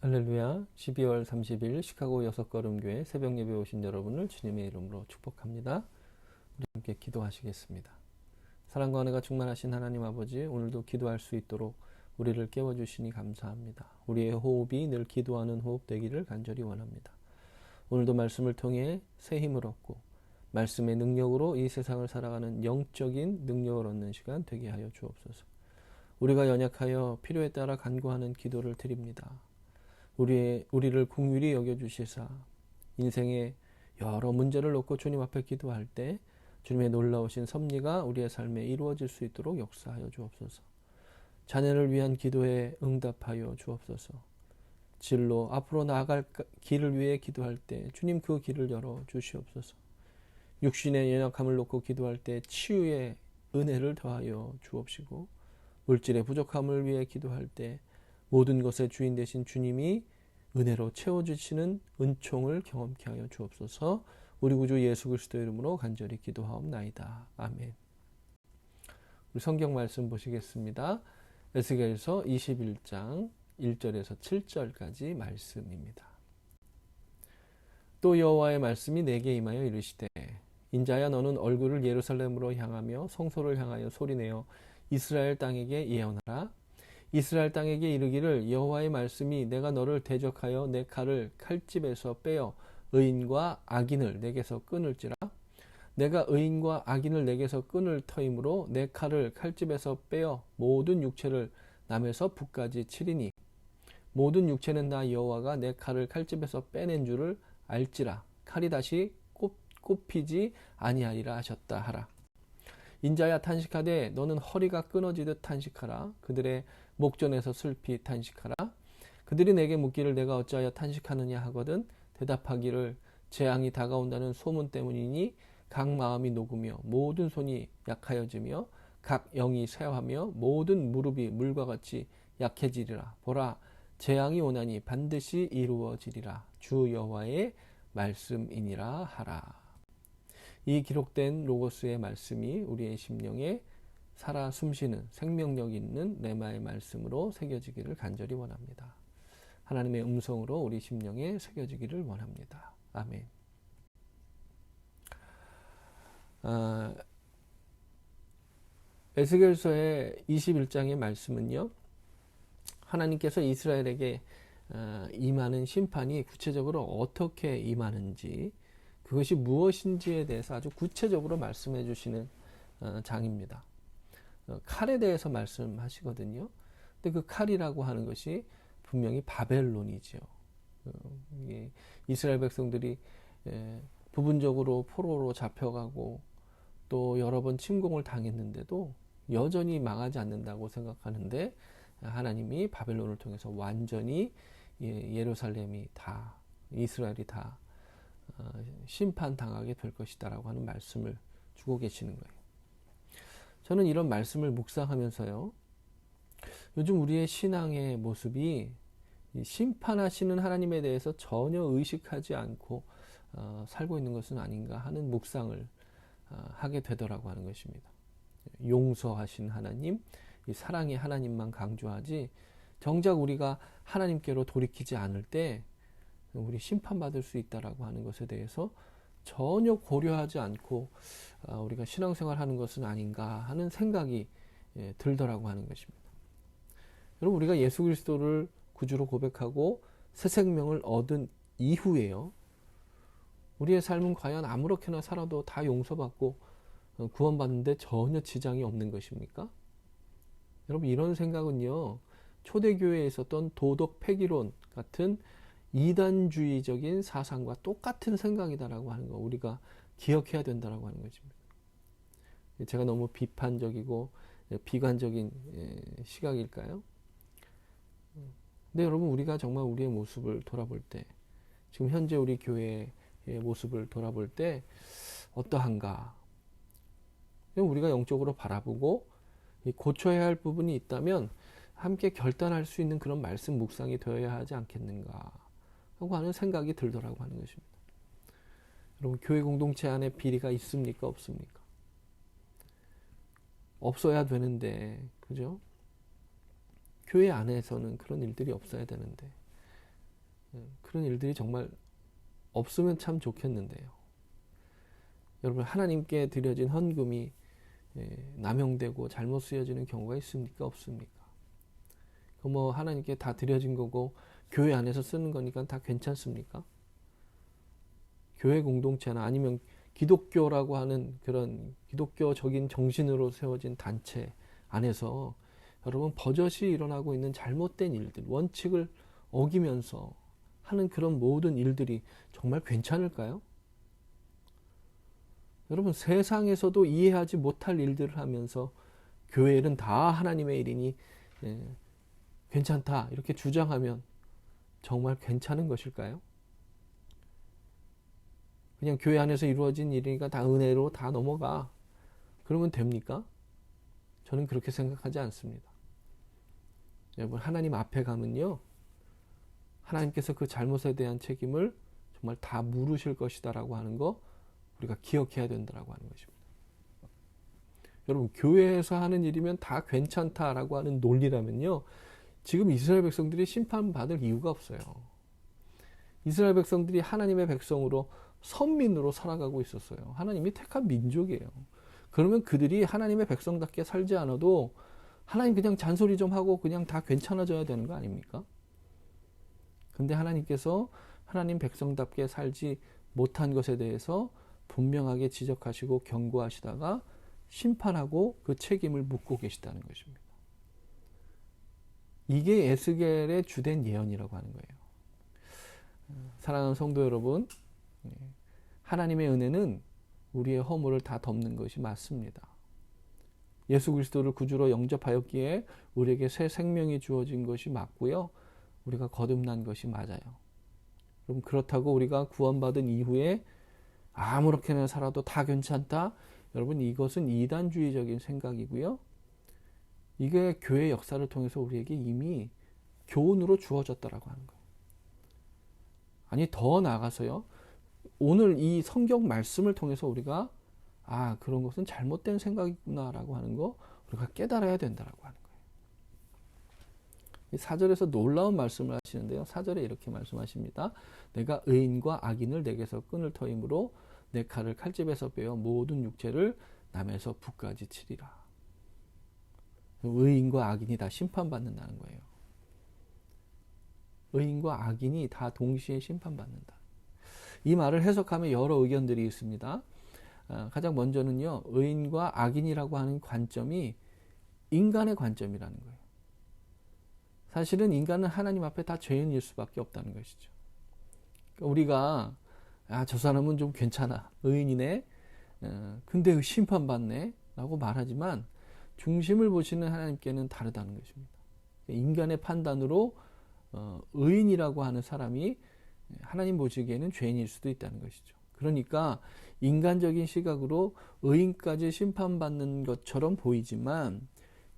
할렐루야. 12월 30일 시카고 여섯걸음교회 새벽 예배 오신 여러분을 주님의 이름으로 축복합니다. 우리 함께 기도하시겠습니다. 사랑과 은혜가 충만하신 하나님 아버지, 오늘도 기도할 수 있도록 우리를 깨워주시니 감사합니다. 우리의 호흡이 늘 기도하는 호흡 되기를 간절히 원합니다. 오늘도 말씀을 통해 새 힘을 얻고 말씀의 능력으로 이 세상을 살아가는 영적인 능력을 얻는 시간 되게 하여 주옵소서. 우리가 연약하여 필요에 따라 간구하는 기도를 드립니다. 우리를 긍휼히 여겨주시사 인생의 여러 문제를 놓고 주님 앞에 기도할 때 주님의 놀라우신 섭리가 우리의 삶에 이루어질 수 있도록 역사하여 주옵소서. 자녀를 위한 기도에 응답하여 주옵소서. 진로 앞으로 나아갈 길을 위해 기도할 때 주님 그 길을 열어 주시옵소서. 육신의 연약함을 놓고 기도할 때 치유의 은혜를 더하여 주옵시고, 물질의 부족함을 위해 기도할 때 모든 것의 주인 되신 주님이 은혜로 채워주시는 은총을 경험케 하여 주옵소서. 우리 구주 예수 그리스도 이름으로 간절히 기도하옵나이다. 아멘. 우리 성경 말씀 보시겠습니다. 에스겔서 21장 1절에서 7절까지 말씀입니다. 또 여호와의 말씀이 내게 임하여 이르시되, 인자야, 너는 얼굴을 예루살렘으로 향하며 성소를 향하여 소리내어 이스라엘 땅에게 예언하라. 이스라엘 땅에게 이르기를, 여호와의 말씀이 내가 너를 대적하여 내 칼을 칼집에서 빼어 의인과 악인을 내게서 끊을지라. 내가 의인과 악인을 내게서 끊을 터이므로 내 칼을 칼집에서 빼어 모든 육체를 남에서 북까지 치리니, 모든 육체는 나 여호와가 내 칼을 칼집에서 빼낸 줄을 알지라. 칼이 다시 꼽히지 아니하리라 하셨다 하라. 인자야, 탄식하되 너는 허리가 끊어지듯 탄식하라. 그들의 목전에서 슬피 탄식하라. 그들이 내게 묻기를, 내가 어찌하여 탄식하느냐 하거든 대답하기를, 재앙이 다가온다는 소문 때문이니 각 마음이 녹으며 모든 손이 약하여지며 각 영이 쇠하며 모든 무릎이 물과 같이 약해지리라. 보라, 재앙이 오나니 반드시 이루어지리라. 주 여호와의 말씀이니라 하라. 이 기록된 로고스의 말씀이 우리의 심령에 살아 숨쉬는 생명력 있는 레마의 말씀으로 새겨지기를 간절히 원합니다. 하나님의 음성으로 우리 심령에 새겨지기를 원합니다. 아멘. 에스겔서의 21장의 말씀은요, 하나님께서 이스라엘에게 임하는 심판이 구체적으로 어떻게 임하는지, 그것이 무엇인지에 대해서 아주 구체적으로 말씀해 주시는 장입니다. 칼에 대해서 말씀하시거든요. 근데 그 칼이라고 하는 것이 분명히 바벨론이죠. 이스라엘 백성들이 부분적으로 포로로 잡혀가고 또 여러 번 침공을 당했는데도 여전히 망하지 않는다고 생각하는데, 하나님이 바벨론을 통해서 완전히 예루살렘이 다, 이스라엘이 다 심판당하게 될 것이다라고 하는 말씀을 주고 계시는 거예요. 저는 이런 말씀을 묵상하면서요, 요즘 우리의 신앙의 모습이 심판하시는 하나님에 대해서 전혀 의식하지 않고 살고 있는 것은 아닌가 하는 묵상을 하게 되더라고 하는 것입니다. 용서하신 하나님, 사랑의 하나님만 강조하지, 정작 우리가 하나님께로 돌이키지 않을 때 우리 심판받을 수 있다라고 하는 것에 대해서 전혀 고려하지 않고 우리가 신앙생활 하는 것은 아닌가 하는 생각이 들더라고 하는 것입니다. 여러분, 우리가 예수 그리스도를 구주로 고백하고 새 생명을 얻은 이후에요, 우리의 삶은 과연 아무렇게나 살아도 다 용서받고 구원받는데 전혀 지장이 없는 것입니까? 여러분, 이런 생각은요, 초대교회에 있었던 도덕 폐기론 같은 이단주의적인 사상과 똑같은 생각이다라고 하는 거, 우리가 기억해야 된다라고 하는 것입니다. 제가 너무 비판적이고 비관적인 시각일까요? 근데 여러분, 우리가 정말 우리의 모습을 돌아볼 때, 지금 현재 우리 교회의 모습을 돌아볼 때 어떠한가? 우리가 영적으로 바라보고 고쳐야 할 부분이 있다면 함께 결단할 수 있는 그런 말씀 묵상이 되어야 하지 않겠는가 하고 하는 생각이 들더라고 하는 것입니다. 여러분, 교회 공동체 안에 비리가 있습니까? 없습니까? 없어야 되는데, 그죠? 교회 안에서는 그런 일들이 없어야 되는데, 그런 일들이 정말 없으면 참 좋겠는데요. 여러분, 하나님께 드려진 헌금이 남용되고 잘못 쓰여지는 경우가 있습니까? 없습니까? 뭐 하나님께 다 드려진 거고 교회 안에서 쓰는 거니까 다 괜찮습니까? 교회 공동체나 아니면 기독교라고 하는 그런 기독교적인 정신으로 세워진 단체 안에서 여러분 버젓이 일어나고 있는 잘못된 일들, 원칙을 어기면서 하는 그런 모든 일들이 정말 괜찮을까요? 여러분, 세상에서도 이해하지 못할 일들을 하면서 교회 일은 다 하나님의 일이니 괜찮다 이렇게 주장하면 정말 괜찮은 것일까요? 그냥 교회 안에서 이루어진 일이니까 다 은혜로 다 넘어가. 그러면 됩니까? 저는 그렇게 생각하지 않습니다. 여러분, 하나님 앞에 가면요, 하나님께서 그 잘못에 대한 책임을 정말 다 물으실 것이다라고 하는 거 우리가 기억해야 된다라고 하는 것입니다. 여러분, 교회에서 하는 일이면 다 괜찮다라고 하는 논리라면요, 지금 이스라엘 백성들이 심판받을 이유가 없어요. 이스라엘 백성들이 하나님의 백성으로 선민으로 살아가고 있었어요. 하나님이 택한 민족이에요. 그러면 그들이 하나님의 백성답게 살지 않아도 하나님 그냥 잔소리 좀 하고 그냥 다 괜찮아져야 되는 거 아닙니까? 근데 하나님께서 하나님 백성답게 살지 못한 것에 대해서 분명하게 지적하시고 경고하시다가 심판하고 그 책임을 묻고 계시다는 것입니다. 이게 에스겔의 주된 예언이라고 하는 거예요. 사랑하는 성도 여러분, 하나님의 은혜는 우리의 허물을 다 덮는 것이 맞습니다. 예수 그리스도를 구주로 영접하였기에 우리에게 새 생명이 주어진 것이 맞고요. 우리가 거듭난 것이 맞아요. 그럼 그렇다고 우리가 구원받은 이후에 아무렇게나 살아도 다 괜찮다? 여러분, 이것은 이단주의적인 생각이고요. 이게 교회 역사를 통해서 우리에게 이미 교훈으로 주어졌다라고 하는 거예요. 아니, 더 나아가서요. 오늘 이 성경 말씀을 통해서 우리가 그런 것은 잘못된 생각이구나라고 하는 거 우리가 깨달아야 된다라고 하는 거예요. 4절에서 놀라운 말씀을 하시는데요. 4절에 이렇게 말씀하십니다. 내가 의인과 악인을 내게서 끈을 터임으로 내 칼을 칼집에서 빼어 모든 육체를 남에서 북까지 치리라. 의인과 악인이 다 심판받는다는 거예요. 의인과 악인이 다 동시에 심판받는다. 이 말을 해석하면 여러 의견들이 있습니다. 가장 먼저는요, 의인과 악인이라고 하는 관점이 인간의 관점이라는 거예요. 사실은 인간은 하나님 앞에 다 죄인일 수밖에 없다는 것이죠. 우리가 저 사람은 좀 괜찮아, 의인이네, 근데 심판받네 라고 말하지만 중심을 보시는 하나님께는 다르다는 것입니다. 인간의 판단으로 의인이라고 하는 사람이 하나님 보시기에는 죄인일 수도 있다는 것이죠. 그러니까 인간적인 시각으로 의인까지 심판받는 것처럼 보이지만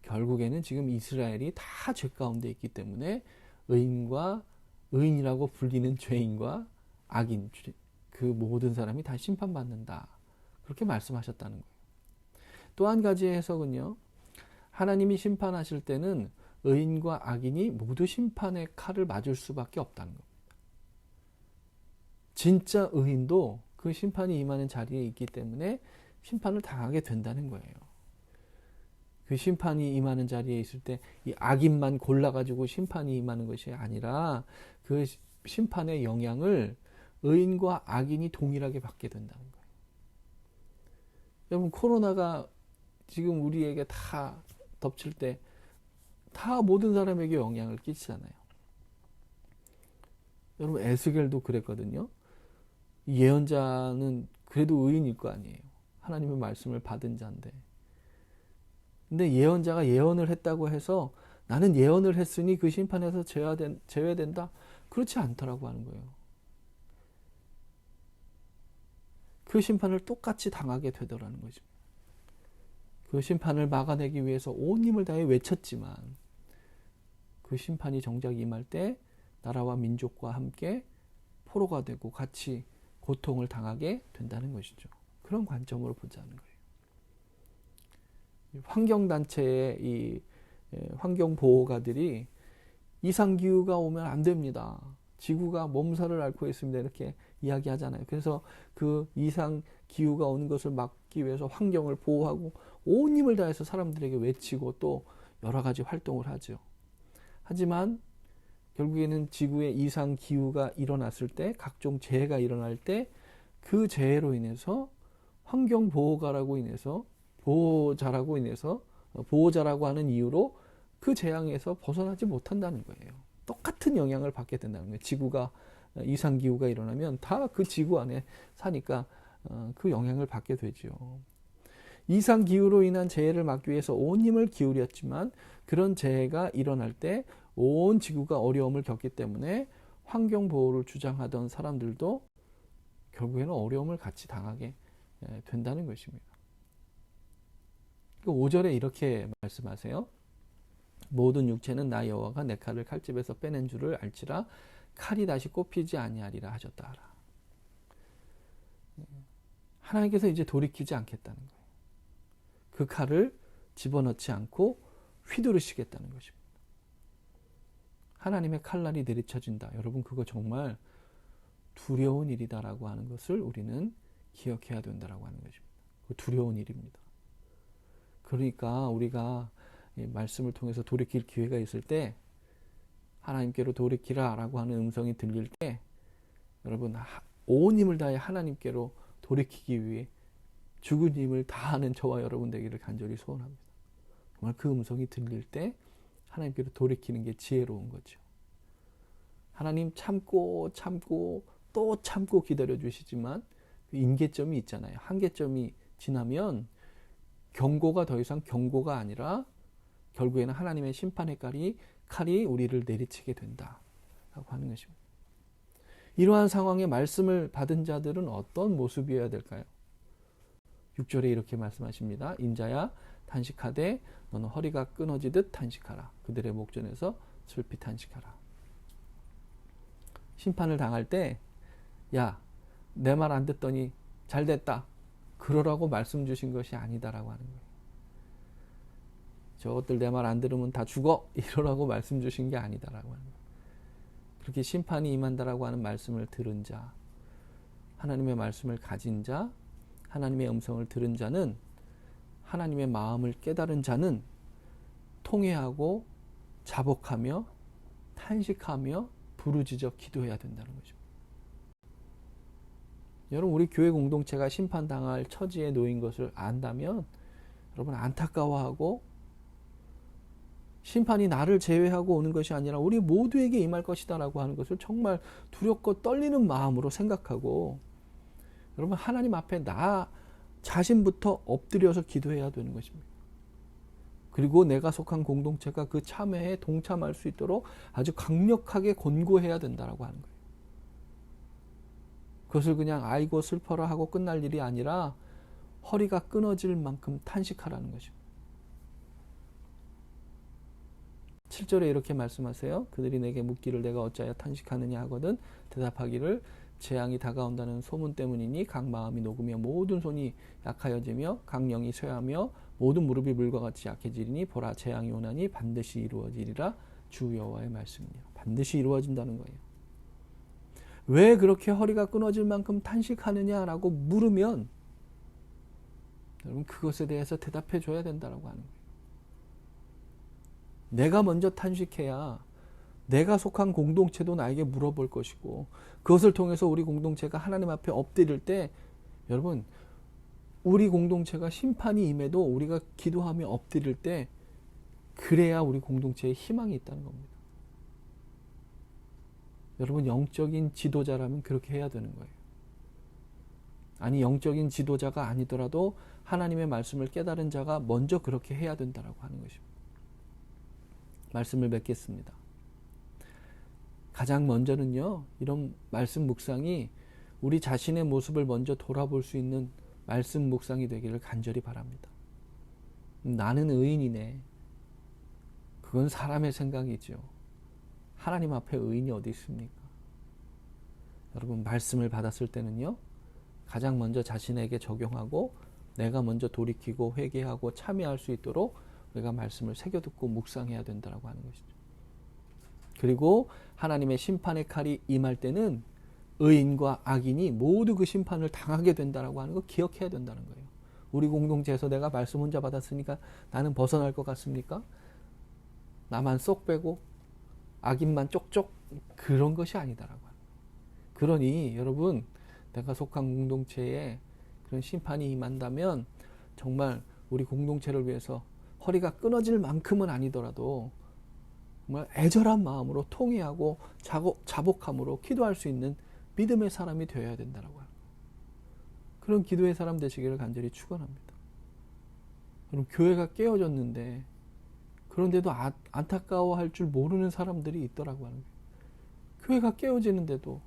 결국에는 지금 이스라엘이 다 죄 가운데 있기 때문에 의인이라고 불리는 죄인과 악인, 그 모든 사람이 다 심판받는다. 그렇게 말씀하셨다는 거예요. 또 한 가지의 해석은요, 하나님이 심판하실 때는 의인과 악인이 모두 심판의 칼을 맞을 수밖에 없다는 겁니다. 진짜 의인도 그 심판이 임하는 자리에 있기 때문에 심판을 당하게 된다는 거예요. 그 심판이 임하는 자리에 있을 때 이 악인만 골라가지고 심판이 임하는 것이 아니라 그 심판의 영향을 의인과 악인이 동일하게 받게 된다는 거예요. 여러분, 코로나가 지금 우리에게 다 덮칠 때 다 모든 사람에게 영향을 끼치잖아요. 여러분, 에스겔도 그랬거든요. 예언자는 그래도 의인일 거 아니에요. 하나님의 말씀을 받은 자인데. 근데 예언자가 예언을 했다고 해서 나는 예언을 했으니 그 심판에서 제외된다? 그렇지 않더라고 하는 거예요. 그 심판을 똑같이 당하게 되더라는 거죠. 그 심판을 막아내기 위해서 온 힘을 다해 외쳤지만 그 심판이 정작 임할 때 나라와 민족과 함께 포로가 되고 같이 고통을 당하게 된다는 것이죠. 그런 관점으로 보자는 거예요. 환경단체의 이 환경보호가들이 이상기후가 오면 안 됩니다. 지구가 몸살을 앓고 있습니다. 이렇게 이야기하잖아요. 그래서 그 이상 기후가 오는 것을 막기 위해서 환경을 보호하고 온 힘을 다해서 사람들에게 외치고 또 여러 가지 활동을 하죠. 하지만 결국에는 지구의 이상 기후가 일어났을 때, 각종 재해가 일어날 때 그 재해로 인해서 환경 보호자라고 하는 이유로 그 재앙에서 벗어나지 못한다는 거예요. 똑같은 영향을 받게 된다는 거예요. 지구가 이상 기후가 일어나면 다 그 지구 안에 사니까 그 영향을 받게 되죠. 이상 기후로 인한 재해를 막기 위해서 온 힘을 기울였지만 그런 재해가 일어날 때 온 지구가 어려움을 겪기 때문에 환경 보호를 주장하던 사람들도 결국에는 어려움을 같이 당하게 된다는 것입니다. 5절에 이렇게 말씀하세요. 모든 육체는 나 여호와가 내 칼을 칼집에서 빼낸 줄을 알지라. 칼이 다시 꼽히지 아니하리라 하셨다 하라. 하나님께서 이제 돌이키지 않겠다는 거예요. 그 칼을 집어넣지 않고 휘두르시겠다는 것입니다. 하나님의 칼날이 내리쳐진다. 여러분, 그거 정말 두려운 일이다라고 하는 것을 우리는 기억해야 된다라고 하는 것입니다. 두려운 일입니다. 그러니까 우리가 말씀을 통해서 돌이킬 기회가 있을 때, 하나님께로 돌이키라 라고 하는 음성이 들릴 때, 여러분 온 힘을 다해 하나님께로 돌이키기 위해 죽은 힘을 다하는 저와 여러분 되기를 간절히 소원합니다. 정말 그 음성이 들릴 때 하나님께로 돌이키는 게 지혜로운 거죠. 하나님 참고 또 참고 기다려 주시지만 그 임계점이 있잖아요. 한계점이 지나면 경고가 더 이상 경고가 아니라 결국에는 하나님의 심판의 칼이 우리를 내리치게 된다라고 하는 것입니다. 이러한 상황에 말씀을 받은 자들은 어떤 모습이어야 될까요? 6절에 이렇게 말씀하십니다. 인자야 탄식하되 너는 허리가 끊어지듯 탄식하라. 그들의 목전에서 슬피 탄식하라. 심판을 당할 때, 야, 내 말 안 듣더니 잘 됐다, 그러라고 말씀 주신 것이 아니다라고 하는 거예요. 저것들 내 말 안 들으면 다 죽어, 이러라고 말씀 주신 게 아니다라고 하는 거예요. 그렇게 심판이 임한다라고 하는 말씀을 들은 자, 하나님의 말씀을 가진 자, 하나님의 음성을 들은 자는, 하나님의 마음을 깨달은 자는 통회하고 자복하며 탄식하며 부르짖어 기도해야 된다는 거죠. 여러분, 우리 교회 공동체가 심판당할 처지에 놓인 것을 안다면 여러분 안타까워하고, 심판이 나를 제외하고 오는 것이 아니라 우리 모두에게 임할 것이다라고 하는 것을 정말 두렵고 떨리는 마음으로 생각하고, 여러분 하나님 앞에 나 자신부터 엎드려서 기도해야 되는 것입니다. 그리고 내가 속한 공동체가 그 참회에 동참할 수 있도록 아주 강력하게 권고해야 된다라고 하는 거예요. 그것을 그냥 아이고 슬퍼라 하고 끝날 일이 아니라 허리가 끊어질 만큼 탄식하라는 것입니다. 7절에 이렇게 말씀하세요. 그들이 내게 묻기를 내가 어찌하여 탄식하느냐 하거든 대답하기를 재앙이 다가온다는 소문 때문이니 각 마음이 녹으며 모든 손이 약하여지며 각 영이 쇠하며 모든 무릎이 물과 같이 약해지리니 보라 재앙이 오나니 반드시 이루어지리라 주 여호와의 말씀이니라. 반드시 이루어진다는 거예요. 왜 그렇게 허리가 끊어질 만큼 탄식하느냐라고 물으면 여러분 그것에 대해서 대답해 줘야 된다라고 하는 거예요. 내가 먼저 탄식해야 내가 속한 공동체도 나에게 물어볼 것이고, 그것을 통해서 우리 공동체가 하나님 앞에 엎드릴 때, 여러분 우리 공동체가 심판이 임해도 우리가 기도하며 엎드릴 때 그래야 우리 공동체에 희망이 있다는 겁니다. 여러분 영적인 지도자라면 그렇게 해야 되는 거예요. 아니 영적인 지도자가 아니더라도 하나님의 말씀을 깨달은 자가 먼저 그렇게 해야 된다라고 하는 것입니다. 말씀을 맺겠습니다. 가장 먼저는요, 이런 말씀 묵상이 우리 자신의 모습을 먼저 돌아볼 수 있는 말씀 묵상이 되기를 간절히 바랍니다. 나는 의인이네. 그건 사람의 생각이죠. 하나님 앞에 의인이 어디 있습니까? 여러분 말씀을 받았을 때는요, 가장 먼저 자신에게 적용하고 내가 먼저 돌이키고 회개하고 참여할 수 있도록 우리가 말씀을 새겨듣고 묵상해야 된다고 하는 것이죠. 그리고 하나님의 심판의 칼이 임할 때는 의인과 악인이 모두 그 심판을 당하게 된다라고 하는 거 기억해야 된다는 거예요. 우리 공동체에서 내가 말씀 혼자 받았으니까 나는 벗어날 것 같습니까? 나만 쏙 빼고 악인만 쪽쪽, 그런 것이 아니다라고 하는 거예요. 그러니 여러분, 내가 속한 공동체에 그런 심판이 임한다면 정말 우리 공동체를 위해서 허리가 끊어질 만큼은 아니더라도 정말 애절한 마음으로 통회하고 자복함으로 기도할 수 있는 믿음의 사람이 되어야 된다고 하는 그런 기도의 사람 되시기를 간절히 축원합니다. 그럼 교회가 깨어졌는데 그런데도 안타까워할 줄 모르는 사람들이 있더라고 하는 거예요. 교회가 깨어지는데도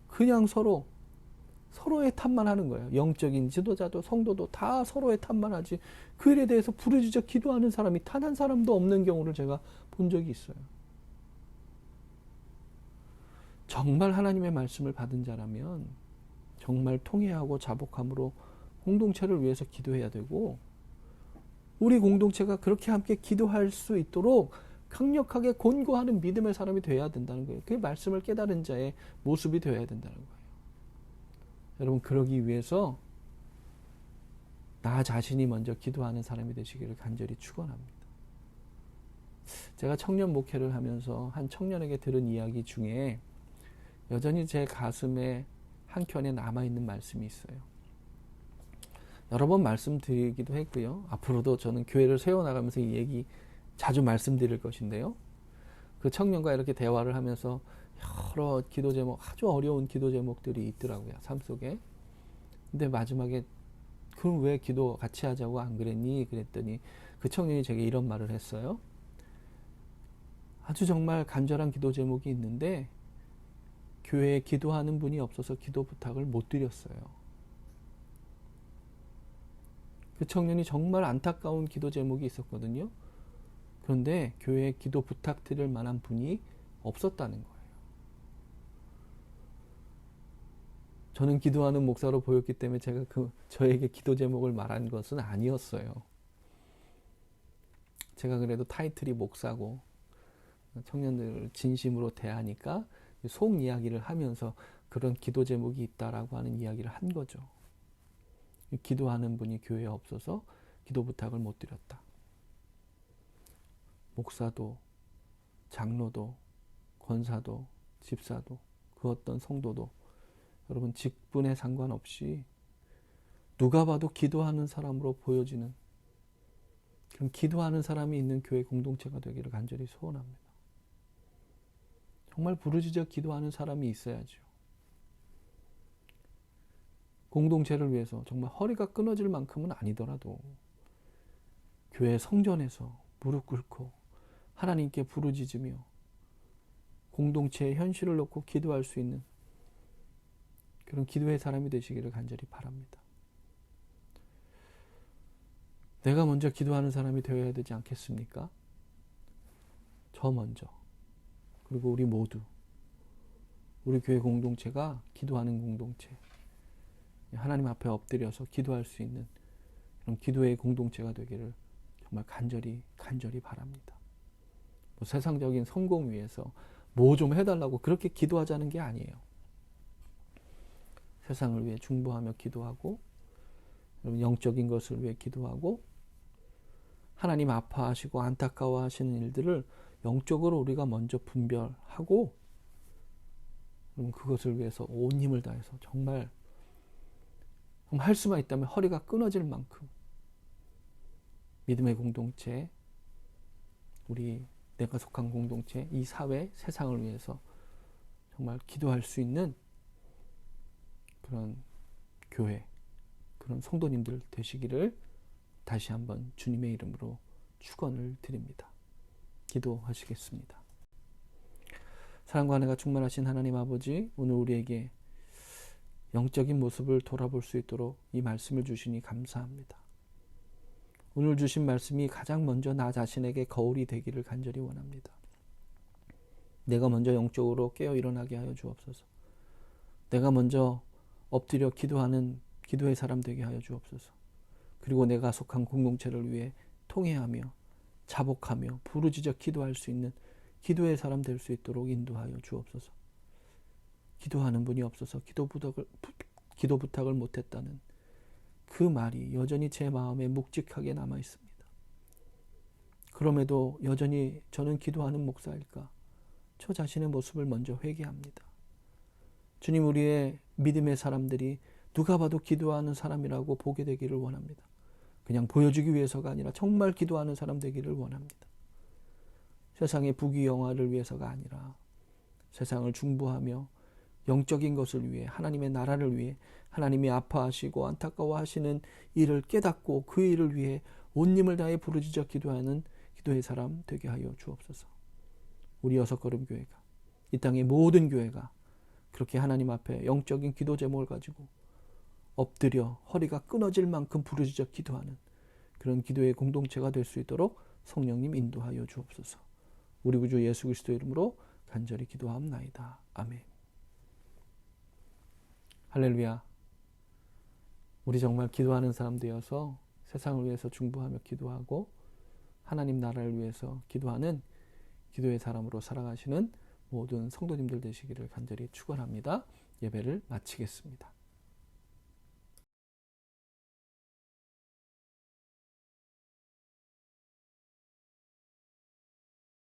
그냥 서로의 탓만 하는 거예요. 영적인 지도자도 성도도 다 서로의 탓만 하지 그 일에 대해서 부르짖어 기도하는 사람이 단 한 사람도 없는 경우를 제가 본 적이 있어요. 정말 하나님의 말씀을 받은 자라면 정말 통회하고 자복함으로 공동체를 위해서 기도해야 되고, 우리 공동체가 그렇게 함께 기도할 수 있도록 강력하게 권고하는 믿음의 사람이 되어야 된다는 거예요. 그 말씀을 깨달은 자의 모습이 되어야 된다는 거예요. 여러분, 그러기 위해서 나 자신이 먼저 기도하는 사람이 되시기를 간절히 축원합니다. 제가 청년 목회를 하면서 한 청년에게 들은 이야기 중에 여전히 제 가슴에 한켠에 남아있는 말씀이 있어요. 여러 번 말씀드리기도 했고요. 앞으로도 저는 교회를 세워나가면서 이 얘기 자주 말씀드릴 것인데요. 그 청년과 이렇게 대화를 하면서 여러 기도 제목, 아주 어려운 기도 제목들이 있더라고요. 삶 속에. 근데 마지막에 그럼 왜 기도 같이 하자고 안 그랬니? 그랬더니 그 청년이 제게 이런 말을 했어요. 아주 정말 간절한 기도 제목이 있는데 교회에 기도하는 분이 없어서 기도 부탁을 못 드렸어요. 그 청년이 정말 안타까운 기도 제목이 있었거든요. 그런데 교회에 기도 부탁드릴 만한 분이 없었다는 거예요. 저는 기도하는 목사로 보였기 때문에 제가 저에게 기도 제목을 말한 것은 아니었어요. 제가 그래도 타이틀이 목사고 청년들을 진심으로 대하니까 속 이야기를 하면서 그런 기도 제목이 있다라고 하는 이야기를 한 거죠. 기도하는 분이 교회에 없어서 기도 부탁을 못 드렸다. 목사도, 장로도, 권사도, 집사도, 그 어떤 성도도 여러분 직분에 상관없이 누가 봐도 기도하는 사람으로 보여지는 그런 기도하는 사람이 있는 교회 공동체가 되기를 간절히 소원합니다. 정말 부르짖어 기도하는 사람이 있어야죠. 공동체를 위해서 정말 허리가 끊어질 만큼은 아니더라도 교회 성전에서 무릎 꿇고 하나님께 부르짖으며 공동체의 현실을 놓고 기도할 수 있는 그런 기도의 사람이 되시기를 간절히 바랍니다. 내가 먼저 기도하는 사람이 되어야 되지 않겠습니까? 저 먼저, 그리고 우리 모두, 우리 교회 공동체가 기도하는 공동체, 하나님 앞에 엎드려서 기도할 수 있는 그런 기도의 공동체가 되기를 정말 간절히 바랍니다. 뭐 세상적인 성공 위해서 뭐 좀 해달라고 그렇게 기도하자는 게 아니에요. 세상을 위해 중보하며 기도하고, 영적인 것을 위해 기도하고, 하나님 아파하시고 안타까워하시는 일들을 영적으로 우리가 먼저 분별하고, 그것을 위해서 온 힘을 다해서 정말 할 수만 있다면 허리가 끊어질 만큼 믿음의 공동체, 우리 내가 속한 공동체, 이 사회, 세상을 위해서 정말 기도할 수 있는 그런 교회, 그런 성도님들 되시기를 다시 한번 주님의 이름으로 축원을 드립니다. 기도하시겠습니다. 사랑과 은혜가 충만하신 하나님 아버지, 오늘 우리에게 영적인 모습을 돌아볼 수 있도록 이 말씀을 주시니 감사합니다. 오늘 주신 말씀이 가장 먼저 나 자신에게 거울이 되기를 간절히 원합니다. 내가 먼저 영적으로 깨어 일어나게 하여 주옵소서. 내가 먼저 엎드려 기도하는 기도의 사람 되게 하여 주옵소서. 그리고 내가 속한 공동체를 위해 통회하며 자복하며 부르짖어 기도할 수 있는 기도의 사람 될 수 있도록 인도하여 주옵소서. 기도하는 분이 없어서 기도 부탁을 못했다는 그 말이 여전히 제 마음에 묵직하게 남아 있습니다. 그럼에도 여전히 저는 기도하는 목사일까? 저 자신의 모습을 먼저 회개합니다. 주님, 우리의 믿음의 사람들이 누가 봐도 기도하는 사람이라고 보게 되기를 원합니다. 그냥 보여주기 위해서가 아니라 정말 기도하는 사람 되기를 원합니다. 세상의 부귀영화를 위해서가 아니라 세상을 중보하며 영적인 것을 위해, 하나님의 나라를 위해, 하나님이 아파하시고 안타까워하시는 일을 깨닫고 그 일을 위해 온 힘을 다해 부르짖어 기도하는 기도의 사람 되게 하여 주옵소서. 우리 6걸음 교회가, 이 땅의 모든 교회가 그렇게 하나님 앞에 영적인 기도 제목을 가지고 엎드려 허리가 끊어질 만큼 부르짖어 기도하는 그런 기도의 공동체가 될 수 있도록 성령님 인도하여 주옵소서. 우리 구주 예수 그리스도 이름으로 간절히 기도하옵나이다. 아멘. 할렐루야. 우리 정말 기도하는 사람 되어서 세상을 위해서 중보하며 기도하고 하나님 나라를 위해서 기도하는 기도의 사람으로 살아가시는 모든 성도님들 되시기를 간절히 축원합니다. 예배를 마치겠습니다.